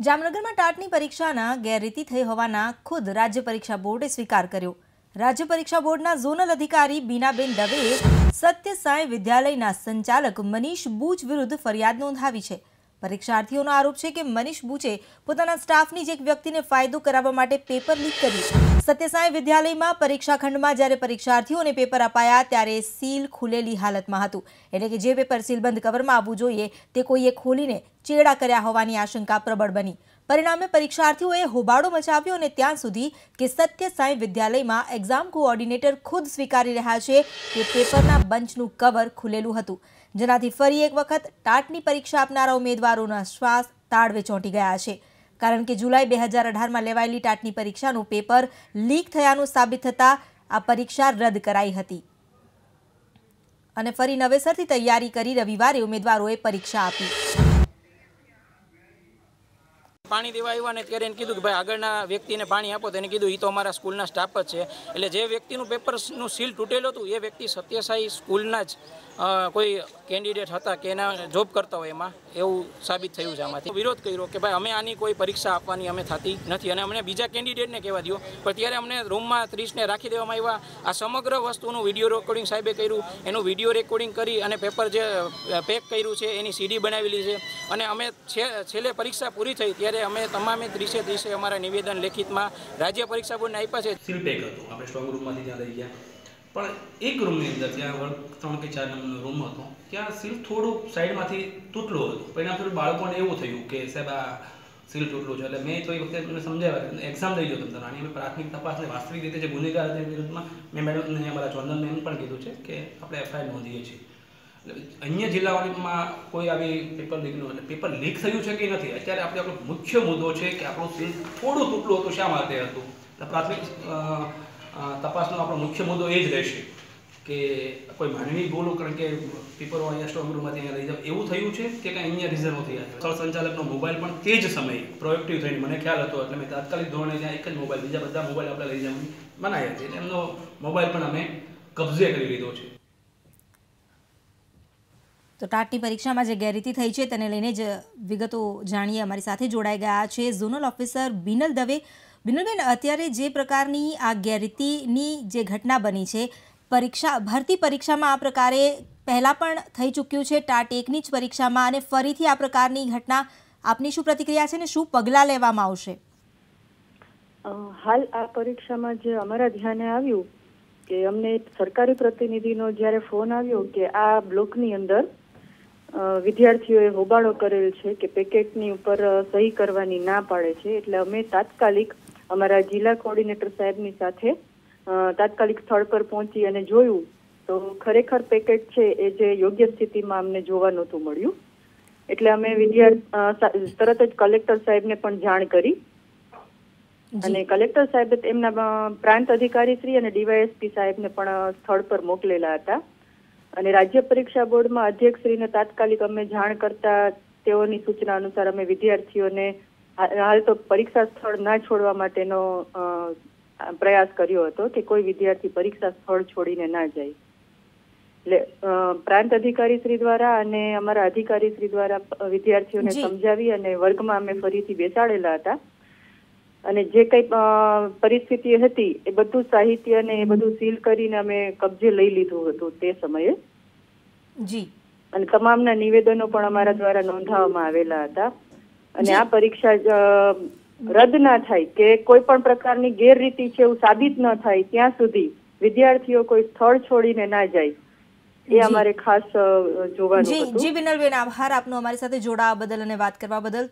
જામનગરમાં ટાટની પરીક્ષાના ગેરરીતિ થઈ હોવાના ખુદ રાજ્ય પરીક્ષા બોર્ડે સ્વીકાર કર્યો। રાજ્ય પરીક્ષા બોર્ડના ઝોનલ અધિકારી બીનાબેન દવેએ સત્ય સાંઈ વિદ્યાલયના સંચાલક મનીષ બૂચ વિરુદ્ધ ફરિયાદ નોંધાવી છે। પરીક્ષાર્થીઓનો આરોપ છે કે મનીષ બૂચે પોતાના સ્ટાફની જ એક વ્યક્તિને ફાયદો કરાવવા માટે પેપર લીક કર્યું। સત્ય સાંઈ વિદ્યાલયમાં પરીક્ષા ખંડમાં જ્યારે પરીક્ષાર્થીઓને પેપર અપાયા ત્યારે સીલ ખુલેલી હાલતમાં હતું, એટલે કે જે પેપર સીલબંધ કવરમાં આવવું જોઈએ તે કોઈએ ખોલીને ચેડા કર્યા હોવાની આશંકા પ્રબળ બની। પરિણામે પરીક્ષાર્થીઓએ હોબાળો મચાવ્યો અને ત્યાં સુધી કે સત્ય સાંઈ વિદ્યાલયમાં એક્ઝામ કોઓર્ડિનેટર ખુદ સ્વીકારી રહ્યા છે કે પેપરના બંચનું કવર ખુલેલું હતું, જેનાથી ફરી એક વખત ટાટની પરીક્ષા આપનારા ઉમેદવારોના શ્વાસ તાળવે ચોંટી ગયા છે। કારણ કે જુલાઈ 2018માં લેવાયેલી ટાટની પરીક્ષાનું પેપર લીક થયાનું સાબિત થતાં આ પરીક્ષા રદ કરાઈ હતી અને ફરી નવેસરથી તૈયારી કરી રવિવારે ઉમેદવારોએ પરીક્ષા આપી। પાણી દેવા આવ્યા ને ત્યારે એને કીધું કે ભાઈ આગળના વ્યક્તિને પાણી આપો, તો એને કીધું એ તો અમારા સ્કૂલના સ્ટાફ જ છે। એટલે જે વ્યક્તિનું પેપરનું સીલ તૂટેલું હતું એ વ્યક્તિ સત્યસાઈ સ્કૂલના જ કોઈ કેન્ડિડેટ હતા કે એના જોબ કરતા હોય એમાં એવું સાબિત થયું છે। આમાંથી વિરોધ કર્યો કે ભાઈ અમે આની કોઈ પરીક્ષા આપવાની અમે થતી નથી અને અમને બીજા કેન્ડિડેટને કહેવા દો, પણ ત્યારે અમને રૂમમાં 30ને રાખી દેવામાં આવ્યા। આ સમગ્ર વસ્તુનું વિડીયો રેકોર્ડિંગ સાહેબે કર્યું, એનું વિડીયો રેકોર્ડિંગ કરી અને પેપર જે પેક કર્યું છે એની સીડી બનાવેલી છે અને અમે છેલ્લે પરીક્ષા પૂરી થઈ ત્યારે અમે તમામે 30 અમારા નિવેદન લેખિતમાં રાજ્ય પરીક્ષા બોર્ડને આપ્યા છે। સીલ પેક હતું, આપણે સ્ટ્રોંગ રૂમમાંથી ત્યાં લઈ ગયા, પણ એક રૂમની અંદર ત્યાં વર્ગ 3 કે 4 નંબરનો રૂમ હતો, ત્યાં સીલ થોડું સાઈડમાંથી તૂટલું હતું। પરિણામ થોડું બાળકોને એવું થયું કે સાહેબ આ સીલ તૂટલું છે। એટલે મેં તો એ વખતે તમને સમજાવ્યા એક્ઝામ દઈ દો તમે આની અમે પ્રાથમિક તપાસને વાસ્તવિક રીતે જે ગુનેગાર હતા એ વિરુદ્ધમાં મેં મેડમને અમારા ચોંદન મેમ પણ કીધું છે કે આપણે એફઆઈઆર નોંધીએ છીએ। એટલે અન્ય જિલ્લાઓમાં કોઈ આવી પેપર લીકનું એટલે પેપર લીક થયું છે કે નથી, અત્યારે આપણે આપણો મુખ્ય મુદ્દો છે કે આપણું સીલ થોડું તૂટલું હતું, શા માટે હતું? પ્રાથમિક તપાસનો આપણો મુખ્ય મુદ્દો એ જ રહેશે કે કોઈ માનવી બોલું કારણ કે પેપરો અહીંયા સ્ટ્રોંગ રૂમમાંથી અહીંયા લઈ જાવ એવું થયું છે કે કંઈ અહીંયા રિઝર્વ થયા છે। સ્થળ સંચાલકનો મોબાઈલ પણ તે જ સમયે પ્રોએક્ટિવ થઈને મને ખ્યાલ હતો એટલે મેં તાત્કાલિક ધોરણે ત્યાં એક જ મોબાઈલ, બીજા બધા મોબાઈલ આપણે લઈ જવાની મનાઈ હતી, એમનો મોબાઈલ પણ અમે કબજે કરી લીધો છે। તો ટાટની પરીક્ષામાં જે ગેરરીતિ થઈ છે તેને લઈને જ વિગતો જાણીએ અમારી સાથે જોડાઈ ગયા છે ઝોનલ ઓફિસર બીનલ દવે। બીનલબેન, અત્યારે જે પ્રકારની આ ગેરરીતિની જે ઘટના બની છે, ભરતી પરીક્ષામાં આ પ્રકારે પહેલાં પણ થઈ ચૂક્યું છે ટાટ 1ની જ પરીક્ષામાં, અને ફરીથી આ પ્રકારની ઘટના, આપની શું પ્રતિક્રિયા છે ને શું પગલાં લેવામાં આવશે? હાલ આ પરીક્ષામાં જે અમારા ધ્યાને આવ્યું કે અમને સરકારી પ્રતિનિધિનો જ્યારે ફોન આવ્યો કે આ બ્લોકની અંદર વિદ્યાર્થીઓએ હોબાળો કરેલ છે કે પેકેટની ઉપર સહી કરવાની ના પાડે છે, એટલે અમે તાત્કાલિક અમારા જિલ્લા કોઓર્ડિનેટર સાહેબની સાથે તાત્કાલિક સ્થળ પર પહોંચી અને જોયું તો ખરેખર પેકેટ છે એ જે યોગ્ય સ્થિતિમાં અમને જોવા નહોતું મળ્યું, એટલે અમે તરત જ કલેક્ટર સાહેબને પણ જાણ કરી અને કલેક્ટર સાહેબે એમના પ્રાંત અધિકારી શ્રી અને ડીવાયએસપી સાહેબને પણ સ્થળ પર મોકલેલા હતા અને રાજ્ય પરીક્ષા બોર્ડમાં અધ્યક્ષશ્રીને તાત્કાલિક અમે જાણ કરતા તેઓની સૂચના અનુસાર અમે વિદ્યાર્થીઓને હાલ તો પરીક્ષા સ્થળ ના છોડવા માટેનો પ્રયાસ કર્યો હતો કે કોઈ વિદ્યાર્થી પરીક્ષા સ્થળ છોડીને ના જાય। એટલે પ્રાંત અધિકારી શ્રી દ્વારા અને અમારા અધિકારી શ્રી દ્વારા વિદ્યાર્થીઓને સમજાવી અને વર્ગમાં અમે ફરીથી બેસાડેલા હતા અને જે કંઈ પરિસ્થિતિ હતી એ બધું સાહિત્ય અને એ બધું સીલ કરીને અમે કબજે લઈ લીધું હતું તે સમયે જી, અને તમામના નિવેદનો પણ અમારા દ્વારા નોંધાવવામાં આવેલા હતા અને આ પરીક્ષા રદ ના થાય કે કોઈ પણ પ્રકારની ગેરરીતિ છે એવું સાબિત ન થાય ત્યાં સુધી વિદ્યાર્થીઓ કોઈ સ્થળ છોડીને ના જાય એ અમારે ખાસ જોવાનું હતું। જી બીનલબેન, આભાર આપનો અમારી સાથે જોડાવા બદલ અને વાત કરવા બદલ।